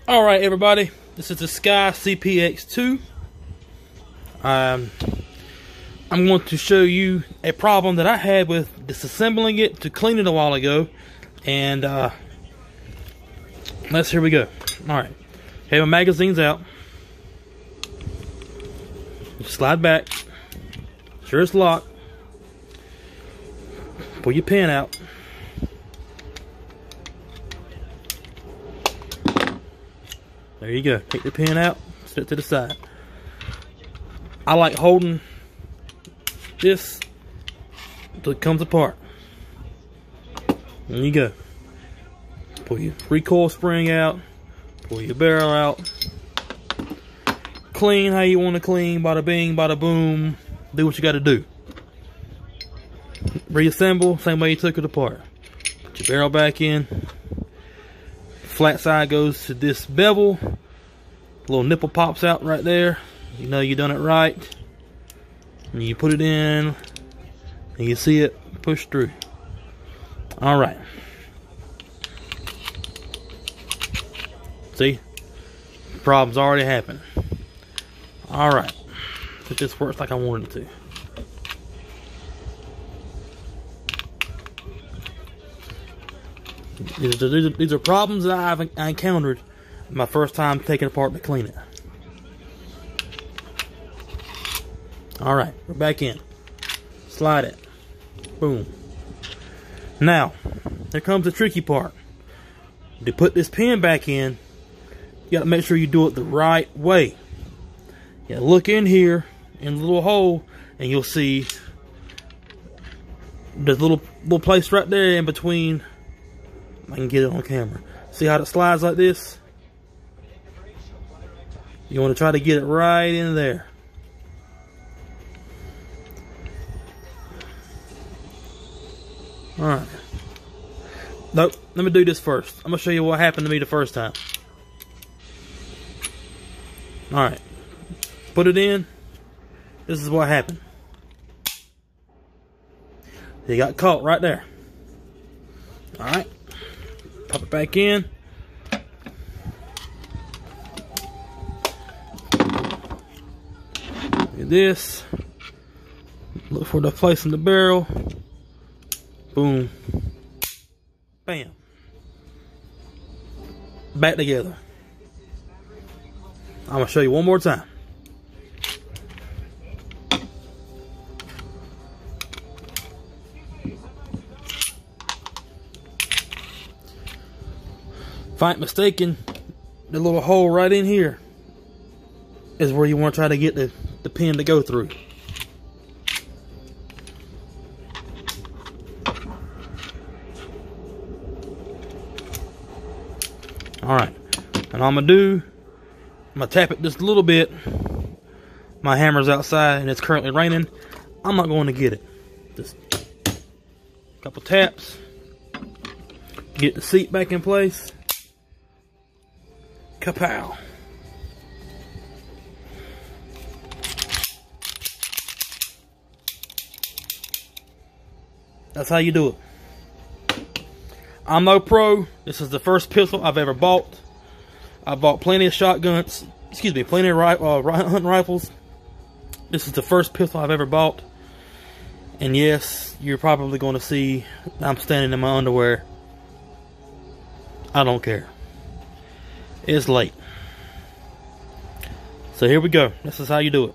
Alright everybody, this is the sccy cpx-2. I'm going to show you a problem that I had with disassembling it to clean it a while ago. And here we go. Alright, have my magazines out. Slide back. Sure it's locked. Pull your pin out. There you go. Take the pin out, set it to the side. I like holding this until it comes apart. There you go. Pull your recoil spring out, pull your barrel out. Clean how you want to clean, bada bing, bada boom. Do what you got to do. Reassemble, same way you took it apart. Put your barrel back in. Flat side goes to this bevel. Little nipple pops out right there. You know you done it right. And you put it in, and you see it push through. Alright. See? Problem's already happened. Alright. If this works like I wanted it to. These are problems that I've encountered my first time taking it apart to clean it. Alright, we're back in. Slide it. Boom. Now, here comes the tricky part. To put this pin back in, you gotta make sure you do it the right way. You gotta look in here, in the little hole, and you'll see there's a little place right there in between. I can get it on camera. See how it slides like this? You want to try to get it right in there. Alright. Nope, let me do this first. I'm going to show you what happened to me the first time. Alright. Put it in. This is what happened. You got caught right there. Alright. Pop it back in. Look at this. Look for the place in the barrel. Boom. Bam. Back together. I'm going to show you one more time. If I ain't mistaken, the little hole right in here is where you want to try to get the pin to go through. Alright, and all I'm going to do, I'm going to tap it just a little bit. My hammer's outside and it's currently raining. I'm not going to get it. Just a couple taps. Get the seat back in place. Kapow. That's how you do it. I'm no pro. This is the first pistol I've ever bought. I bought plenty of shotguns. Excuse me, plenty of hunting rifles. This is the first pistol I've ever bought. And yes, you're probably going to see I'm standing in my underwear. I don't care. It's late. So here we go. This is how you do it.